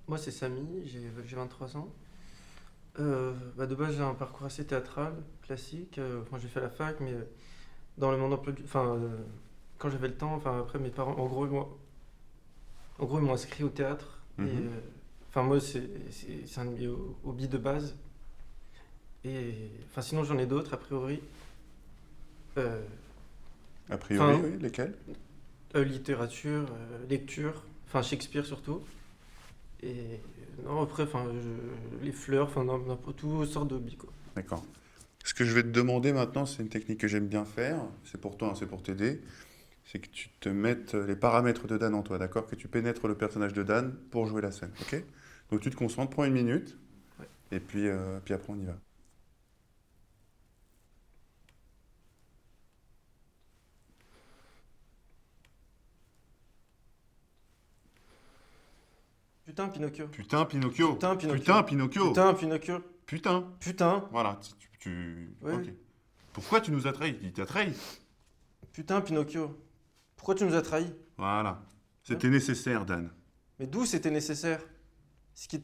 Moi, c'est Samy, j'ai 23 ans. De base, j'ai un parcours assez théâtral, classique. Enfin, j'ai fait la fac, mais dans le monde emploi quand j'avais le temps, enfin, après, mes parents, en gros, ils m'ont inscrit au théâtre. Et, Mhm. enfin, moi, c'est un de mes hobbies de base. Et, enfin, sinon, j'en ai d'autres, a priori. Euh, A priori, Enfin, oui, lesquels? littérature, lecture, enfin, Shakespeare surtout. Et non, après, enfin, les fleurs, enfin, toutes sortes de hobbies, quoi. D'accord. Ce que je vais te demander maintenant, c'est une technique que j'aime bien faire. C'est pour toi, hein, c'est pour t'aider. C'est que tu te mettes les paramètres de Dan en toi, d'accord? Que tu pénètres le personnage de Dan pour jouer la scène, ok? Donc tu te concentres, prends une minute, Ouais. et puis après on y va. Putain, Pinocchio. Putain, Pinocchio! Putain, Pinocchio. Putain, Pinocchio! Putain, Pinocchio. Putain! Putain. Voilà, Oui, Ok. oui. Pourquoi tu nous as trahis? Il t'a trahi. Putain, Pinocchio. Pourquoi tu nous as trahis? Voilà. Hein. C'était nécessaire, Dan. Mais d'où c'était nécessaire? Ce qui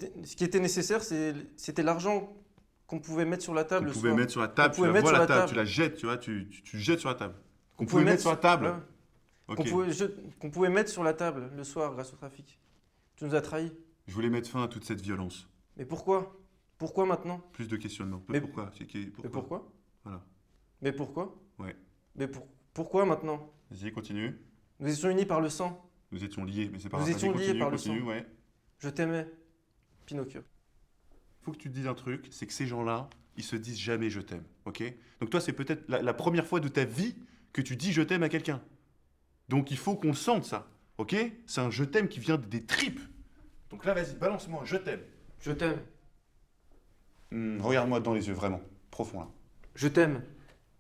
était nécessaire, c'était l'argent qu'on pouvait mettre sur la Qu'on table le pouvait soir. mettre sur la Qu'on table, tu pouvait la mettre vois sur la la table, tu table. la jettes, tu vois, tu jettes sur la table. Qu'on Qu'on pouvait pouvait mettre mettre, sur la table. ouais, qu'on Ok. pouvait, je- qu'on pouvait mettre sur la table le soir grâce au trafic. Tu nous as trahis. Je voulais mettre fin à toute cette violence. Mais pourquoi? Pourquoi maintenant? Plus de questionnement. Mais, Pourquoi? mais Pourquoi? pourquoi? Voilà. Mais pourquoi? Ouais. Pourquoi maintenant? Vas-y, continue. Nous étions unis par le sang. Nous étions liés, mais c'est pas Nous grave. Vas-y, étions liés continue, par le sang. continue, ouais. Je t'aimais, Pinocchio. Faut que tu te dises un truc, c'est que ces gens-là, ils se disent jamais je t'aime, ok? Donc toi, c'est peut-être la première fois de ta vie que tu dis je t'aime à quelqu'un. Donc il faut qu'on le sente, ça, ok? C'est un je t'aime qui vient des tripes. Donc là, vas-y, balance-moi un je t'aime. Je t'aime. Regarde-moi dans les yeux, vraiment. Profond, là. Je t'aime.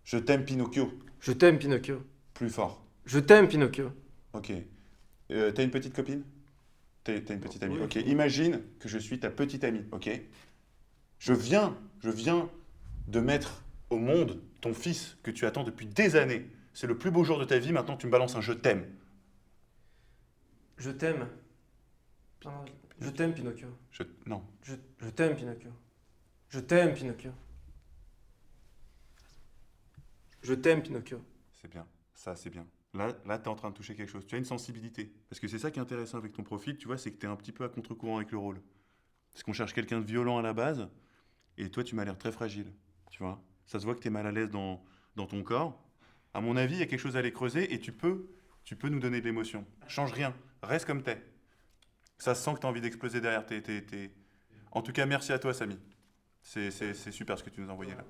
Je t'aime, Pinocchio. Je t'aime, Pinocchio. Plus fort. Je t'aime, Pinocchio. Ok. T'as une petite copine? T'as une petite amie. Oui. Ok, imagine que je suis ta petite amie, ok? Je viens de mettre au monde ton fils que tu attends depuis des années. C'est le plus beau jour de ta vie, maintenant tu me balances un je t'aime. Je t'aime. Je t'aime, Pinocchio. Non. Je t'aime, Pinocchio. Je t'aime, Pinocchio. Je t'aime, Pinocchio. C'est bien. Ça, c'est bien. Là tu es en train de toucher quelque chose. Tu as une sensibilité. Parce que c'est ça qui est intéressant avec ton profil, tu vois, c'est que tu es un petit peu à contre-courant avec le rôle. Parce qu'on cherche quelqu'un de violent à la base, et toi, tu m'as l'air très fragile. Tu vois? Ça se voit que tu es mal à l'aise dans ton corps. À mon avis, il y a quelque chose à aller creuser, et tu peux nous donner de l'émotion. Change rien. Reste comme t'es. Ça se sent que tu as envie d'exploser derrière. En tout cas, merci à toi, Samy. C'est super ce que tu nous as envoyé là.